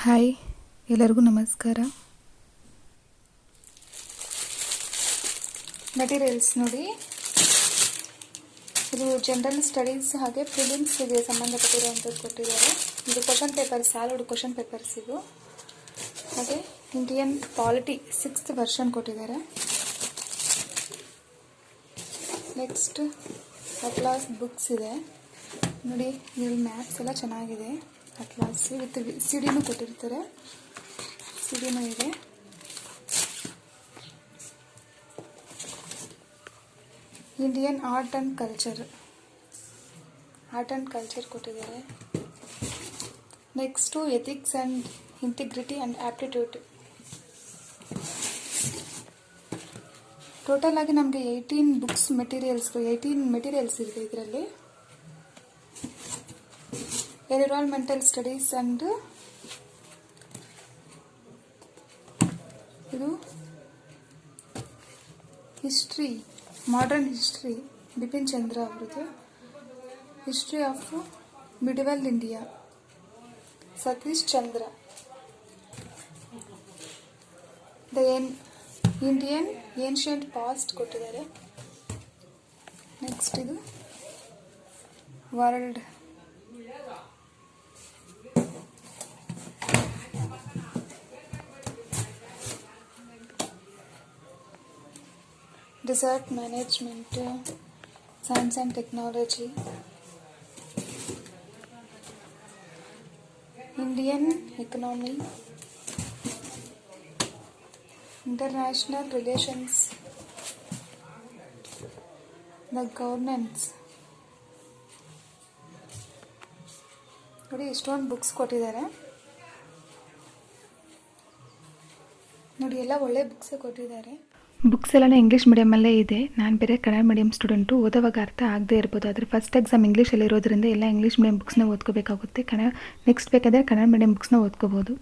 Hi, ಎಲ್ಲರಿಗೂ ನಮಸ್ಕಾರ. Materials ನೋಡಿ, ಇದು ಜನರಲ್ ಸ್ಟಡೀಸ್ ಹಾಗೆ ಪ್ರಿಲಿಮ್ಸ್ಗೆ ಸಂಬಂಧಪಟ್ಟಿರುವಂಥದ್ದು ಕೊಟ್ಟಿದ್ದಾರೆ. ಇದು question papers, solid question papers ಇವು. ಹಾಗೆ ಇಂಡಿಯನ್ ಪಾಲಿಟಿ 6th ವರ್ಷನ್ ಕೊಟ್ಟಿದ್ದಾರೆ. ನೆಕ್ಸ್ಟ್ ಅಟ್ಲಾಸ್ ಬುಕ್ಸ್ ಇದೆ ನೋಡಿ, ಇಲ್ಲಿ ಮ್ಯಾಪ್ಸ್ ಎಲ್ಲ ಚೆನ್ನಾಗಿದೆ. ಅಟ್ಲಾಸ್ ವಿತ್ ಸಿಡಿನೂ ಕೊಟ್ಟಿರ್ತಾರೆ, ಸಿಡಿನೂ ಇದೆ. ಇಂಡಿಯನ್ ಆರ್ಟ್ ಆ್ಯಂಡ್ ಕಲ್ಚರ್ ಕೊಟ್ಟಿದ್ದಾರೆ. Next ethics and integrity and aptitude. Total ಆಗಿ ನಮಗೆ 18 ಮೆಟೀರಿಯಲ್ಸ್ ಇದೆ ಇದರಲ್ಲಿ. ಎನ್ವಿರಾನ್ಮೆಂಟಲ್ ಸ್ಟಡೀಸ್ ಆ್ಯಂಡ್ ಇದು ಹಿಸ್ಟ್ರಿ, ಮಾಡರ್ನ್ ಹಿಸ್ಟ್ರಿ, ಬಿಪಿನ್ ಚಂದ್ರ ಅವರದ್ದು. History of medieval India, Satish Chandra. The Indian ancient past ಕೊಟ್ಟಿದ್ದಾರೆ. ನೆಕ್ಸ್ಟ್ ಇದು world research management, science and technology, Indian economy, international relations, the governance. ನೋಡಿ ಎಷ್ಟೊಂದು ಬುಕ್ಸ್ ಕೊಟ್ಟಿದ್ದಾರೆ ನೋಡಿ, ಎಲ್ಲ ಒಳ್ಳೆ ಬುಕ್ಸೇ ಕೊಟ್ಟಿದ್ದಾರೆ. ಬುಕ್ಸ್ ಎಲ್ಲ ಇಂಗ್ಲೀಷ್ ಮೀಡಿಯಮಲ್ಲೇ ಇದೆ. ನಾನು ಬೇರೆ ಕನ್ನಡ ಮೀಡಿಯಂ ಸ್ಟೂಡೆಂಟು, ಓದೋವಾಗ ಅರ್ಥ ಆಗದೆ ಇರ್ಬೋದು. ಆದರೆ ಫಸ್ಟ್ ಎಕ್ಸಾಮ್ ಇಂಗ್ಲೀಷಲ್ಲಿ ಇರೋದ್ರಿಂದ ಎಲ್ಲ ಇಂಗ್ಲೀಷ್ ಮೀಡಿಯಂ ಬುಕ್ಸ್ನ ಓದ್ಕೋಬೇಕಾಗುತ್ತೆ. ನೆಕ್ಸ್ಟ್ ಬೇಕಾದರೆ ಕನ್ನಡ ಮೀಡಿಯಂ ಬುಕ್ಸ್ನ ಓದ್ಕೋಬೋದು.